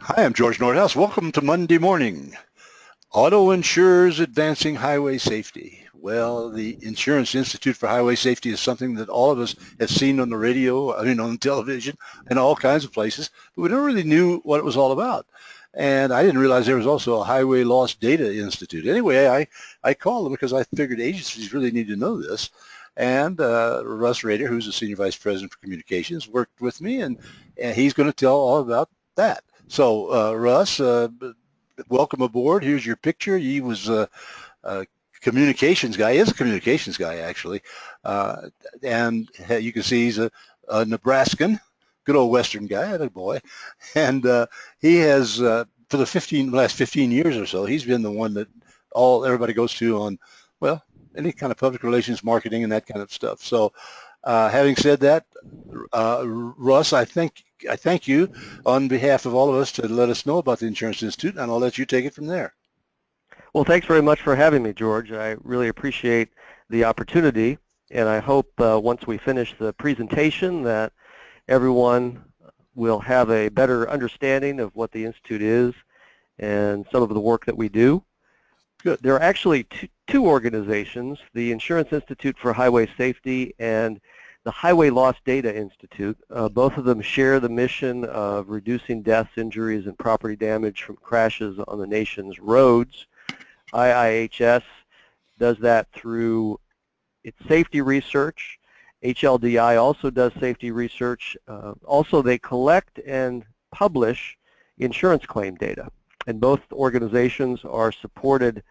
Hi, I'm George Nordhaus. Welcome to Monday Morning. Auto insurers advancing highway safety. Well, the Insurance Institute for Highway Safety is something that all of us have seen on the radio, on television, and all kinds of places, but we never really knew what it was all about. And I didn't realize there was also a Highway Loss Data Institute. Anyway, I called them because I figured agencies really need to know this. And Russ Rader, who's the Senior Vice President for Communications, worked with me, and he's going to tell all about that. So, Russ, welcome aboard. Here's your picture. He was a communications guy. He is a communications guy, actually. And you can see he's a Nebraskan, good old Western guy, a boy. And he has, for the last 15 years or so, he's been the one that everybody goes to on, well, any kind of public relations, marketing, and that kind of stuff. So having said that, Russ, I thank you on behalf of all of us to let us know about the Insurance Institute, and I'll let you take it from there. Well, thanks very much for having me, George. I really appreciate the opportunity, and I hope once we finish the presentation that everyone will have a better understanding of what the Institute is and some of the work that we do. Good. There are actually two organizations, the Insurance Institute for Highway Safety and the Highway Loss Data Institute. Both of them share the mission of reducing deaths, injuries, and property damage from crashes on the nation's roads. IIHS does that through its safety research. HLDI also does safety research. Also, they collect and publish insurance claim data. And both organizations are supported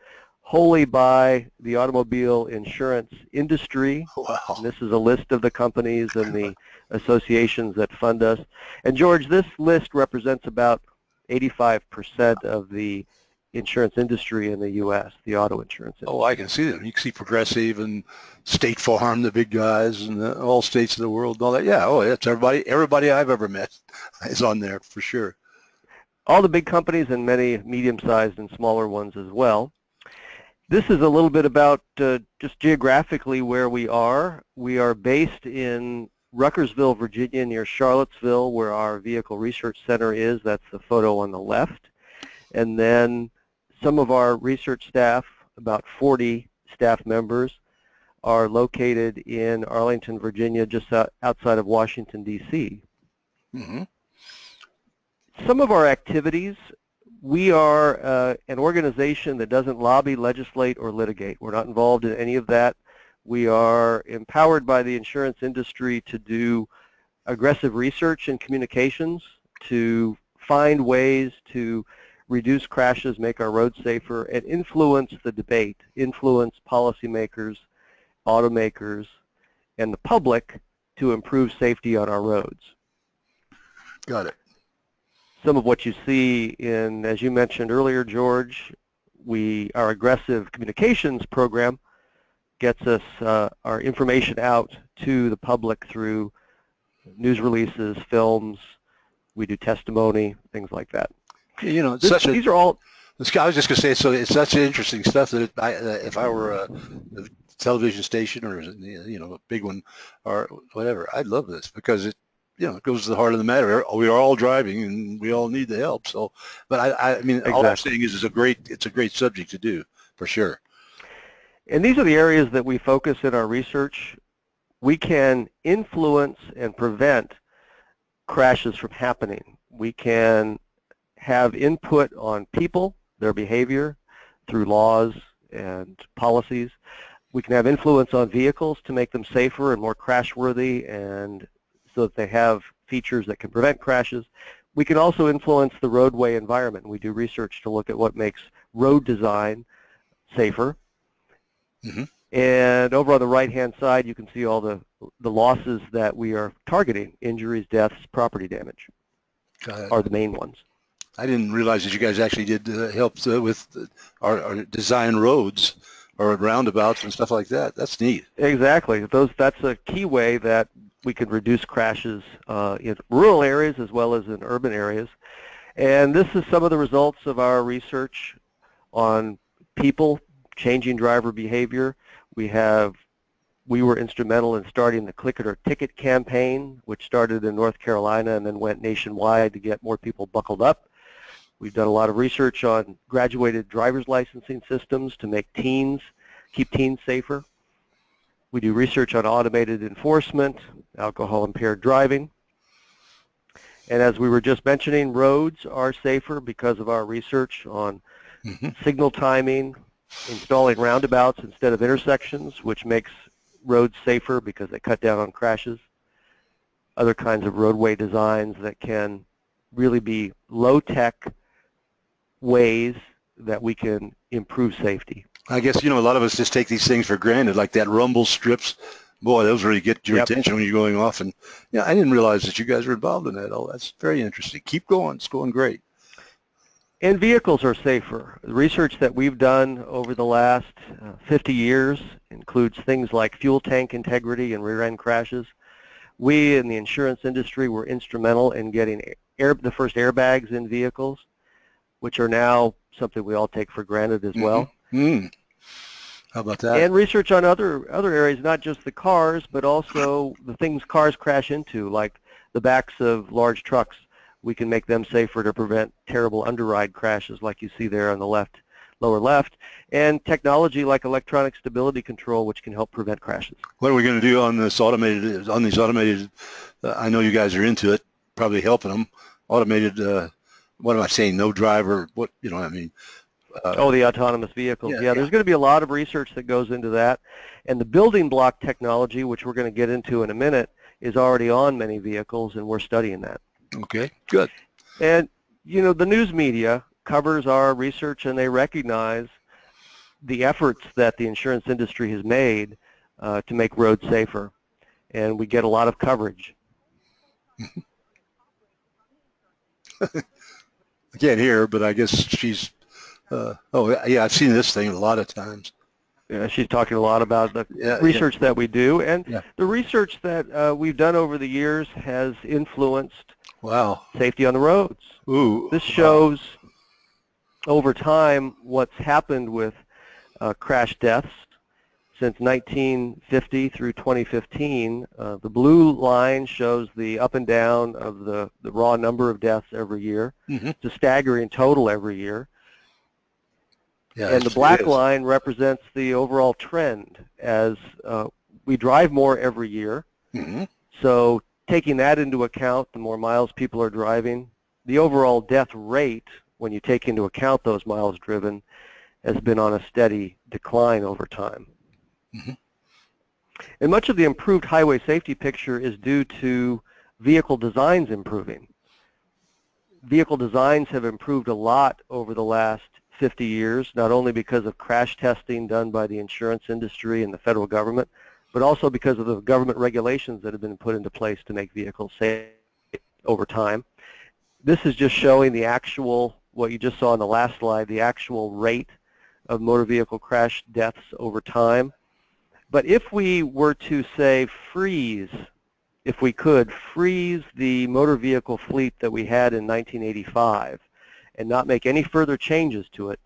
wholly by the automobile insurance industry. Wow. And this is a list of the companies and the associations that fund us. And George, this list represents about 85% of the insurance industry in the U.S., the auto insurance industry. Oh, I can see them. You can see Progressive and State Farm, the big guys, and all states of the world and all that. Yeah, it's everybody I've ever met is on there for sure. All the big companies and many medium-sized and smaller ones as well. This is a little bit about just geographically where we are. We are based in Ruckersville, Virginia, near Charlottesville, where our Vehicle Research Center is. That's the photo on the left. And then some of our research staff, about 40 staff members, are located in Arlington, Virginia, just outside of Washington, D.C. Mm-hmm. Some of our activities, we are an organization that doesn't lobby, legislate, or litigate. We're not involved in any of that. We are empowered by the insurance industry to do aggressive research and communications, to find ways to reduce crashes, make our roads safer, and influence the debate, influence policymakers, automakers, and the public to improve safety on our roads. Got it. Some of what you see in, as you mentioned earlier, George, our aggressive communications program gets us our information out to the public through news releases, films. We do testimony, things like that. You know, these are all. I was just going to say, so it's such interesting stuff that if I were a television station or a big one or whatever, I'd love this because it goes to the heart of the matter. We are all driving and we all need the help. So, but I mean, Exactly. All I'm saying is it's a great subject to do for sure. And these are the areas that we focus in our research. We can influence and prevent crashes from happening. We can have input on people, their behavior, through laws and policies. We can have influence on vehicles to make them safer and more crash-worthy, and so that they have features that can prevent crashes. We can also influence the roadway environment. We do research to look at what makes road design safer. Mm-hmm. And over on the right-hand side, you can see all the losses that we are targeting. Injuries, deaths, property damage are the main ones. I didn't realize that you guys actually did help with our design roads or roundabouts and stuff like that. That's neat. Exactly. That's a key way that we can reduce crashes in rural areas as well as in urban areas. And this is some of the results of our research on people changing driver behavior. We were instrumental in starting the Click It or Ticket campaign, which started in North Carolina and then went nationwide to get more people buckled up. We've done a lot of research on graduated driver's licensing systems to make keep teens safer. We do research on automated enforcement, alcohol-impaired driving. And as we were just mentioning, roads are safer because of our research on signal timing, installing roundabouts instead of intersections, which makes roads safer because they cut down on crashes. Other kinds of roadway designs that can really be low-tech ways that we can improve safety. I guess, a lot of us just take these things for granted, like that rumble strips. Boy, those really get your attention when you're going off. And I didn't realize that you guys were involved in that. Oh, that's very interesting. Keep going. It's going great. And vehicles are safer. The research that we've done over the last 50 years includes things like fuel tank integrity and rear-end crashes. We in the insurance industry were instrumental in getting the first airbags in vehicles, which are now something we all take for granted as well. How about that? And research on other areas, not just the cars, but also the things cars crash into, like the backs of large trucks. We can make them safer to prevent terrible underride crashes like you see there on the lower left, and technology like electronic stability control, which can help prevent crashes. What are we going to do on these automated, I know you guys are into it, probably helping them, automated, what am I saying, no driver, what, I mean? The autonomous vehicles. Yeah, there's going to be a lot of research that goes into that. And the building block technology, which we're going to get into in a minute, is already on many vehicles, and we're studying that. Okay, good. And, the news media covers our research, and they recognize the efforts that the insurance industry has made to make roads safer. And we get a lot of coverage. I can't hear her, but I guess she's... I've seen this thing a lot of times. Yeah, she's talking a lot about the research that we do, and the research that we've done over the years has influenced safety on the roads. This shows over time what's happened with crash deaths since 1950 through 2015. The blue line shows the up and down of the raw number of deaths every year. It's a staggering total every year. Yeah, and the black line represents the overall trend as we drive more every year. So taking that into account, the more miles people are driving, the overall death rate, when you take into account those miles driven, has been on a steady decline over time. And much of the improved highway safety picture is due to vehicle designs improving. Vehicle designs have improved a lot over the last 50 years, not only because of crash testing done by the insurance industry and the federal government, but also because of the government regulations that have been put into place to make vehicles safe over time. This is just showing the actual, what you just saw on the last slide, the actual rate of motor vehicle crash deaths over time. But if we were to say freeze, if we could freeze the motor vehicle fleet that we had in 1985, and not make any further changes to it,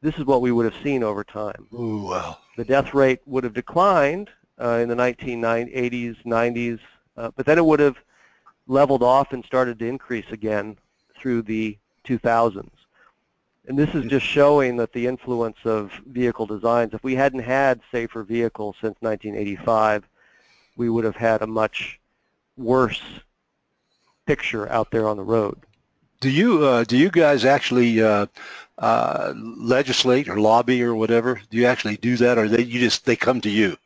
this is what we would have seen over time. Ooh, wow. The death rate would have declined in the 1980s, 90s, but then it would have leveled off and started to increase again through the 2000s. And this is just showing that the influence of vehicle designs, if we hadn't had safer vehicles since 1985, we would have had a much worse picture out there on the road. Do you guys actually legislate or lobby or whatever? Do you actually do that, or they come to you?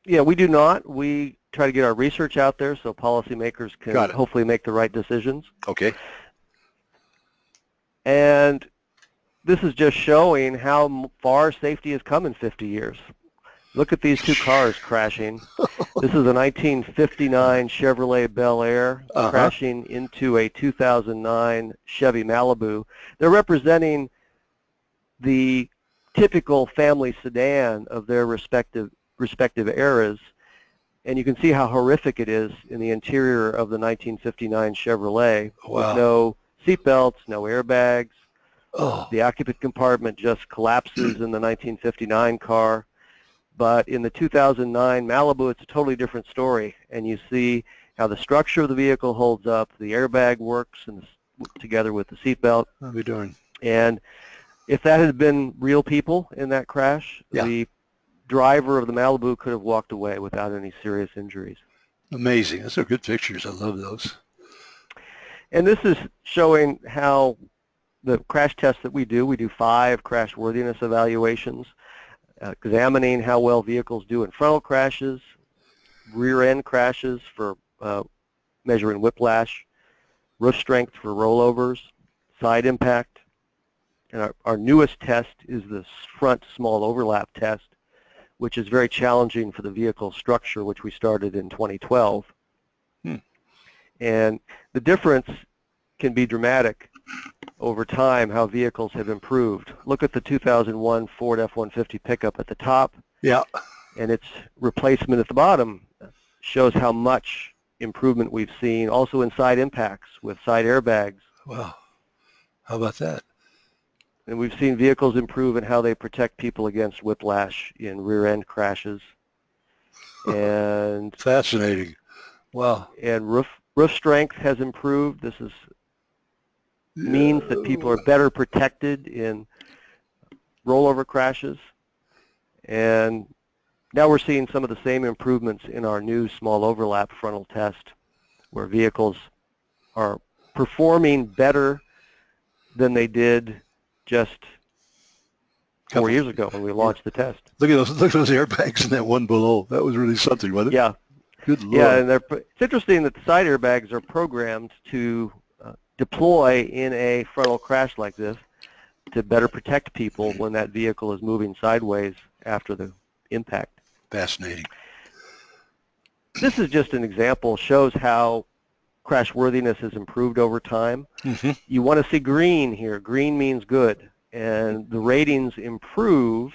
Yeah, we do not. We try to get our research out there so policymakers can hopefully make the right decisions. Okay. And this is just showing how far safety has come in 50 years. Look at these two cars crashing. This is a 1959 Chevrolet Bel Air crashing into a 2009 Chevy Malibu. They're representing the typical family sedan of their respective eras, and you can see how horrific it is in the interior of the 1959 Chevrolet with no seatbelts, no airbags. The occupant compartment just collapses in the 1959 car. But in the 2009 Malibu, it's a totally different story, and you see how the structure of the vehicle holds up, the airbag works, and together with the seatbelt. I'll be darned. And if that had been real people in that crash, Yeah. the driver of the Malibu could have walked away without any serious injuries. Amazing. Those are good pictures. I love those. And this is showing how the crash tests that we do 5 crash worthiness evaluations, examining how well vehicles do in frontal crashes, rear end crashes for measuring whiplash, roof strength for rollovers, side impact. And our newest test is the front small overlap test, which is very challenging for the vehicle structure, which we started in 2012. And the difference can be dramatic over time, how vehicles have improved. Look at the 2001 Ford F-150 pickup at the top. Yeah. And its replacement at the bottom shows how much improvement we've seen, also in side impacts with side airbags. Wow. How about that? And we've seen vehicles improve in how they protect people against whiplash in rear-end crashes. And fascinating. Wow. And roof strength has improved. This means that people are better protected in rollover crashes. And now we're seeing some of the same improvements in our new small overlap frontal test, where vehicles are performing better than they did just 4 years ago when we launched the test. Look at those airbags in that one below. That was really something, wasn't it? Yeah. Good Lord. Yeah, and it's interesting that the side airbags are programmed to deploy in a frontal crash like this to better protect people when that vehicle is moving sideways after the impact. Fascinating. This is just an example, shows how crash worthiness has improved over time. You want to see green here. Green means good, and the ratings improve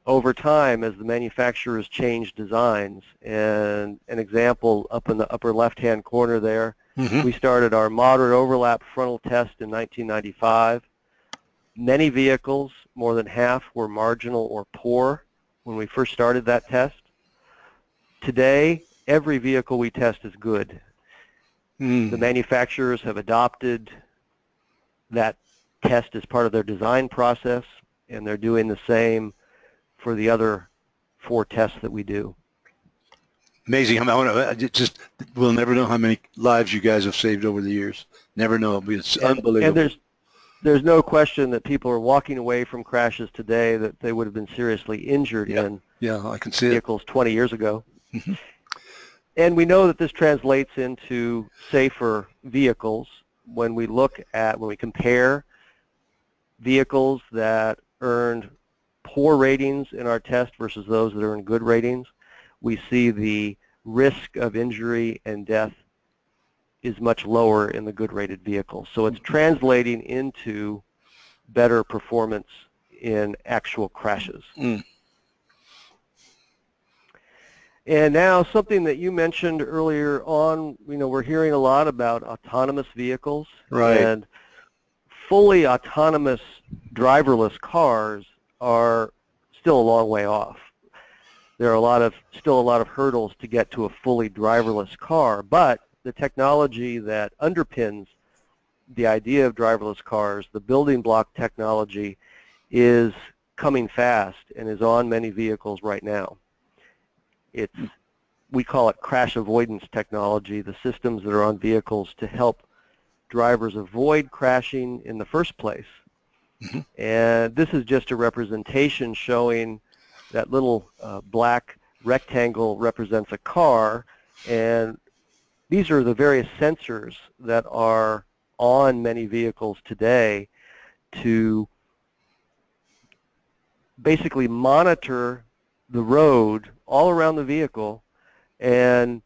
over time as the manufacturers change designs. And an example up in the upper left-hand corner there, we started our moderate overlap frontal test in 1995. Many vehicles, more than half, were marginal or poor when we first started that test. Today, every vehicle we test is good. The manufacturers have adopted that test as part of their design process, and they're doing the same for the other 4 tests that we do. Amazing. We'll never know how many lives you guys have saved over the years. Never know. It's unbelievable. And there's no question that people are walking away from crashes today that they would have been seriously injured in I can see vehicles 20 years ago. And we know that this translates into safer vehicles when we compare vehicles that earned poor ratings in our test versus those that earned good ratings. We see the risk of injury and death is much lower in the good rated vehicles. So it's translating into better performance in actual crashes. And now something that you mentioned earlier on, we're hearing a lot about autonomous vehicles. Right. And fully autonomous driverless cars are still a long way off. There are still a lot of hurdles to get to a fully driverless car, but the technology that underpins the idea of driverless cars, the building block technology, is coming fast and is on many vehicles right now. We call it crash avoidance technology, the systems that are on vehicles to help drivers avoid crashing in the first place. And this is just a representation showing that little black rectangle represents a car, and these are the various sensors that are on many vehicles today to basically monitor the road all around the vehicle and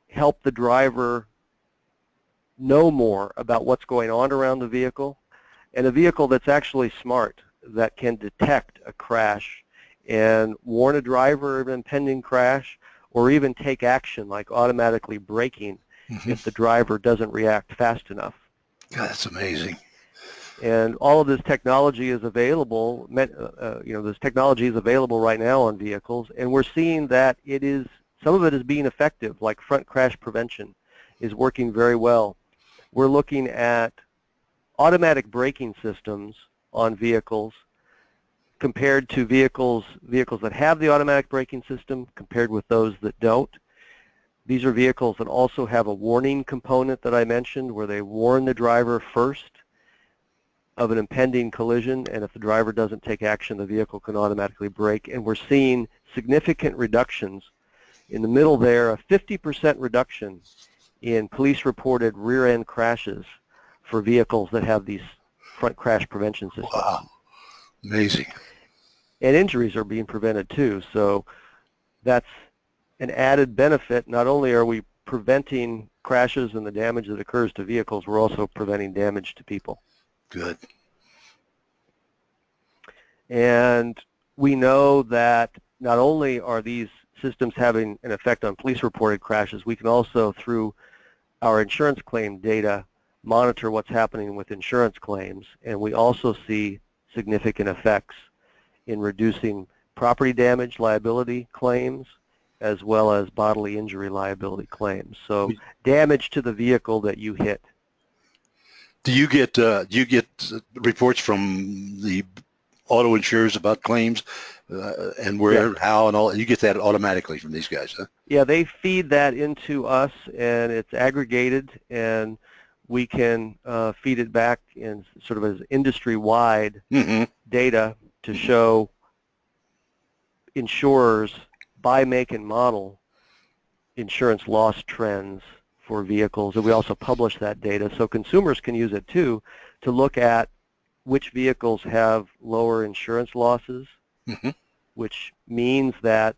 help the driver know more about what's going on around the vehicle. And a vehicle that's actually smart, that can detect a crash and warn a driver of an impending crash, or even take action like automatically braking if the driver doesn't react fast enough. God, that's amazing. And all of this technology is available. This technology is available right now on vehicles, and we're seeing that some of it is being effective, like front crash prevention is working very well. we're looking at automatic braking systems on vehicles compared to vehicles that have the automatic braking system compared with those that don't. These are vehicles that also have a warning component that I mentioned, where they warn the driver first of an impending collision, and if the driver doesn't take action, the vehicle can automatically brake. And we're seeing significant reductions. In the middle there, a 50% reduction in police-reported rear-end crashes for vehicles that have these front crash prevention systems. Wow, amazing. And injuries are being prevented too, so that's an added benefit. Not only are we preventing crashes and the damage that occurs to vehicles, we're also preventing damage to people. Good. And we know that not only are these systems having an effect on police-reported crashes, we can also, through our insurance claim data, monitor what's happening with insurance claims, and we also see significant effects in reducing property damage liability claims as well as bodily injury liability claims. So damage to the vehicle that you hit. Do you get reports from the auto insurers about claims and where, how, and all? You get that automatically from these guys, huh? Yeah, they feed that into us, and it's aggregated, and we can feed it back in sort of as industry-wide data to show insurers by make and model insurance loss trends for vehicles, and we also publish that data so consumers can use it too to look at which vehicles have lower insurance losses, which means that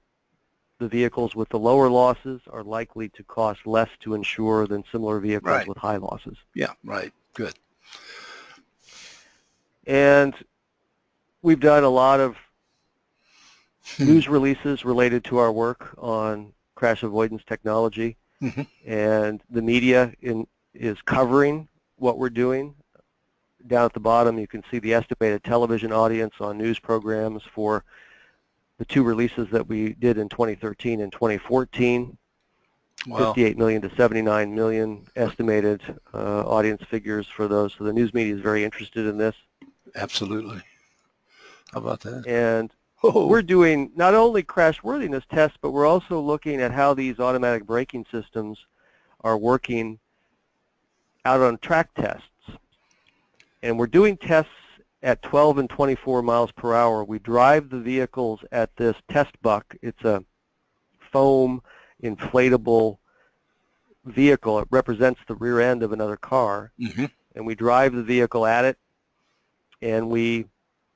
the vehicles with the lower losses are likely to cost less to insure than similar vehicles with high losses. Yeah, right. Good. And we've done a lot of news releases related to our work on crash avoidance technology, and the media is covering what we're doing. Down at the bottom, you can see the estimated television audience on news programs for the two releases that we did in 2013 and 2014. Wow. 58 million to 79 million estimated audience figures for those. So the news media is very interested in this. Absolutely. How about that? And we're doing not only crash worthiness tests, but we're also looking at how these automatic braking systems are working out on track tests. And we're doing tests at 12 and 24 miles per hour. We drive the vehicles at this test buck. It's a foam inflatable vehicle. It represents the rear end of another car. And we drive the vehicle at it, and we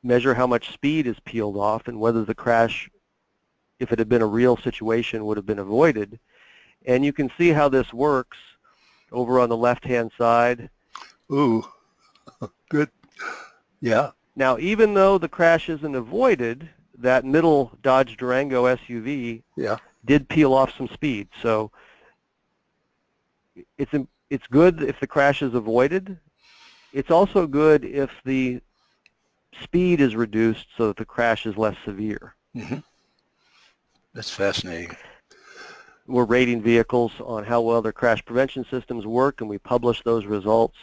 measure how much speed is peeled off and whether the crash, if it had been a real situation, would have been avoided. And you can see how this works over on the left-hand side. Ooh, good. Yeah. Now, even though the crash isn't avoided, that middle Dodge Durango SUV did peel off some speed. So it's good if the crash is avoided. It's also good if the speed is reduced so that the crash is less severe. That's fascinating. We're rating vehicles on how well their crash prevention systems work, and we publish those results.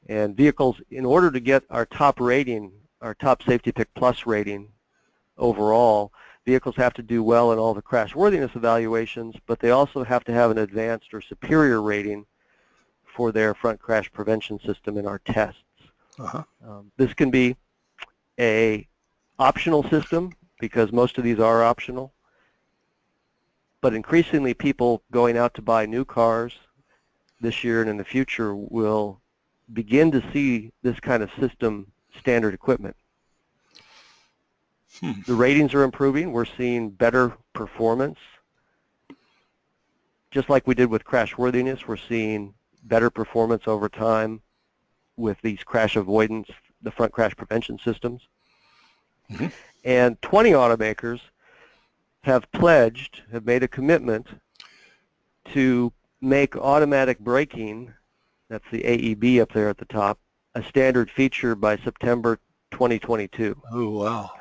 And vehicles, in order to get our top rating, our top Safety Pick Plus rating overall, vehicles have to do well in all the crash worthiness evaluations, but they also have to have an advanced or superior rating for their front crash prevention system in our tests. This can be a optional system, because most of these are optional, but increasingly people going out to buy new cars this year and in the future will begin to see this kind of system standard equipment. The ratings are improving. We're seeing better performance. Just like we did with crash worthiness, we're seeing better performance over time with these crash avoidance, the front crash prevention systems. And 20 automakers have pledged, have made a commitment to make automatic braking, that's the AEB up there at the top, a standard feature by September 2022. Oh, wow.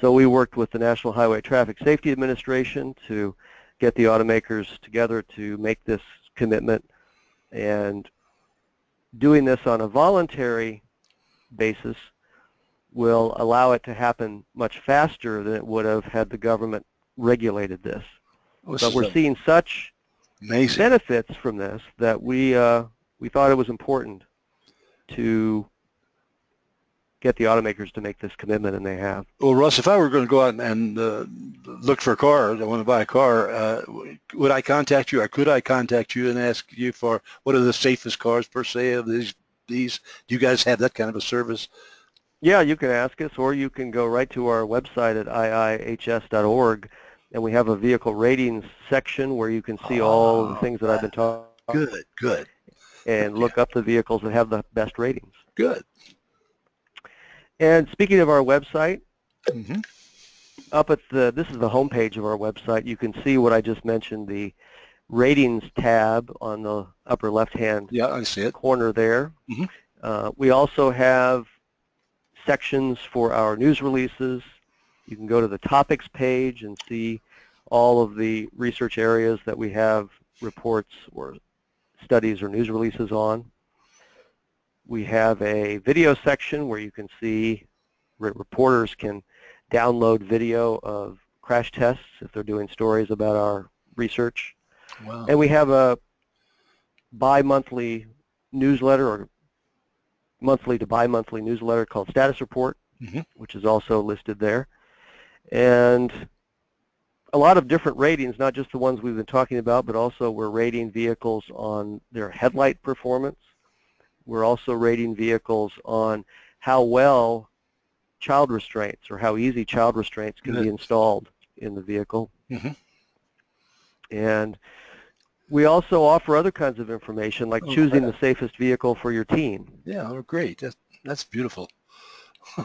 So we worked with the National Highway Traffic Safety Administration to get the automakers together to make this commitment, and doing this on a voluntary basis will allow it to happen much faster than it would have had the government regulated this. But we're seeing such amazing benefits from this that we thought it was important to get the automakers to make this commitment, and they have. Well, Russ, if I were going to go out and look for a car, I want to buy a car, would I contact you, or could I contact you and ask you for what are the safest cars per se of these? Do you guys have that kind of a service? Yeah, you can ask us, or you can go right to our website at iihs.org, and we have a vehicle ratings section where you can see all the things that I've been talking about. Good. And look up the vehicles that have the best ratings. Good. And speaking of our website, mm-hmm. this is the home page of our website. You can see what I just mentioned, the ratings tab on the upper left-hand I see it. corner there. Mm-hmm. We also have sections for our news releases. You can go to the topics page and see all of the research areas that we have reports or studies or news releases on. We have a video section where you can see reporters can download video of crash tests if they're doing stories about our research. Wow. And we have a bi-monthly newsletter, or monthly to bi-monthly newsletter called Status Report, mm-hmm. which is also listed there. And a lot of different ratings, not just the ones we've been talking about, but also we're rating vehicles on their headlight performance. We're also rating vehicles on how well child restraints, or how easy child restraints can be installed in the vehicle. Mm-hmm. And we also offer other kinds of information, like choosing the safest vehicle for your teen. Yeah, great. That's beautiful.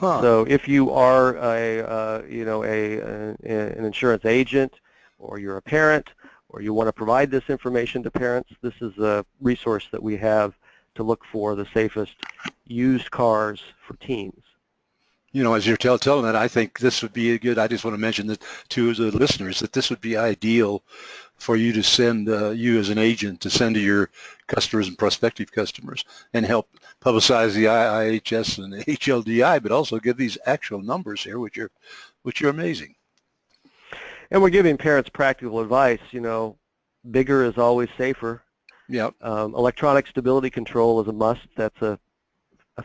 So if you are an insurance agent, or you're a parent, or you want to provide this information to parents, this is a resource that we have to look for the safest used cars for teens. You know, as you're telling that, I think this would be a good, I just want to mention that to the listeners, that this would be ideal for you to send, you as an agent, to send to your customers and prospective customers and help publicize the IIHS and the HLDI, but also give these actual numbers here, which are amazing. And we're giving parents practical advice. Bigger is always safer. Yeah. Electronic stability control is a must. That's a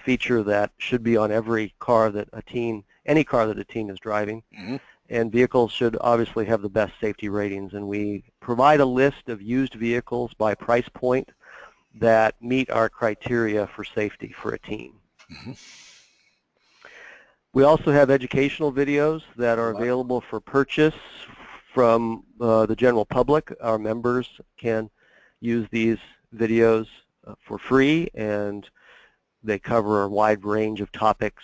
feature that should be on every car that any car that a teen is driving. Mm-hmm. And vehicles should obviously have the best safety ratings. And we provide a list of used vehicles by price point that meet our criteria for safety for a teen. Mm-hmm. We also have educational videos that are available for purchase from the general public. Our members can use these videos for free, and they cover a wide range of topics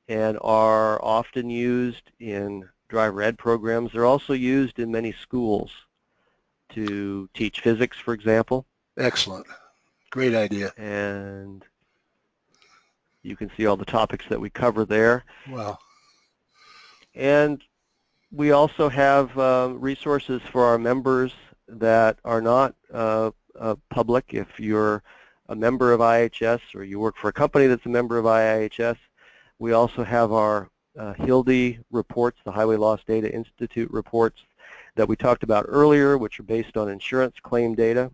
and are often used in driver ed programs. They're also used in many schools to teach physics, for example. Excellent. Great idea. And you can see all the topics that we cover there. Wow. And we also have resources for our members that are not public. If you're a member of IHS, or you work for a company that's a member of IHS, we also have our HLDI reports, the Highway Loss Data Institute reports that we talked about earlier, which are based on insurance claim data.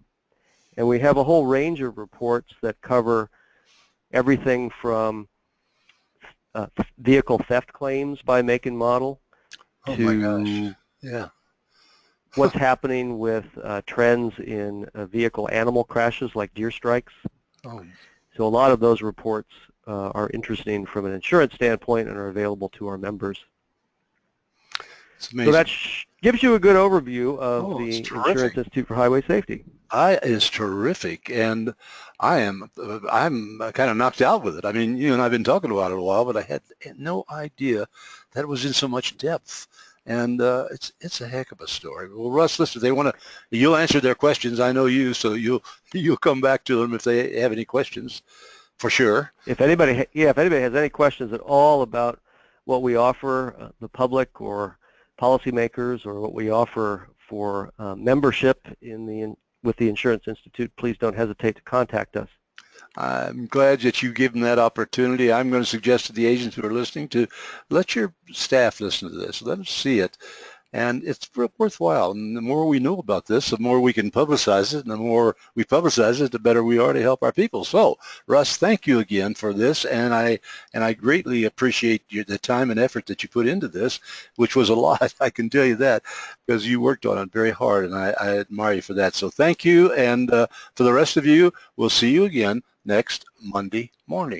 And we have a whole range of reports that cover everything from vehicle theft claims by make and model to what's happening with trends in vehicle animal crashes like deer strikes. Oh. So a lot of those reports are interesting from an insurance standpoint and are available to our members. So that gives you a good overview of the Insurance Institute for Highway Safety. It's terrific, and I'm kind of knocked out with it. I mean, you and I've been talking about it a while, but I had no idea that it was in so much depth. And it's a heck of a story. Well, Russ, listen, you'll answer their questions. I know you, so you'll come back to them if they have any questions, for sure. If anybody has any questions at all about what we offer the public or policymakers, or what we offer for membership with the Insurance Institute, please don't hesitate to contact us. I'm glad that you give them that opportunity. I'm going to suggest to the agents who are listening to let your staff listen to this. Let them see it. And it's worthwhile. And the more we know about this, the more we can publicize it. And the more we publicize it, the better we are to help our people. So, Russ, thank you again for this. And I greatly appreciate the time and effort that you put into this, which was a lot. I can tell you that, because you worked on it very hard, and I admire you for that. So thank you. And for the rest of you, we'll see you again next Monday morning.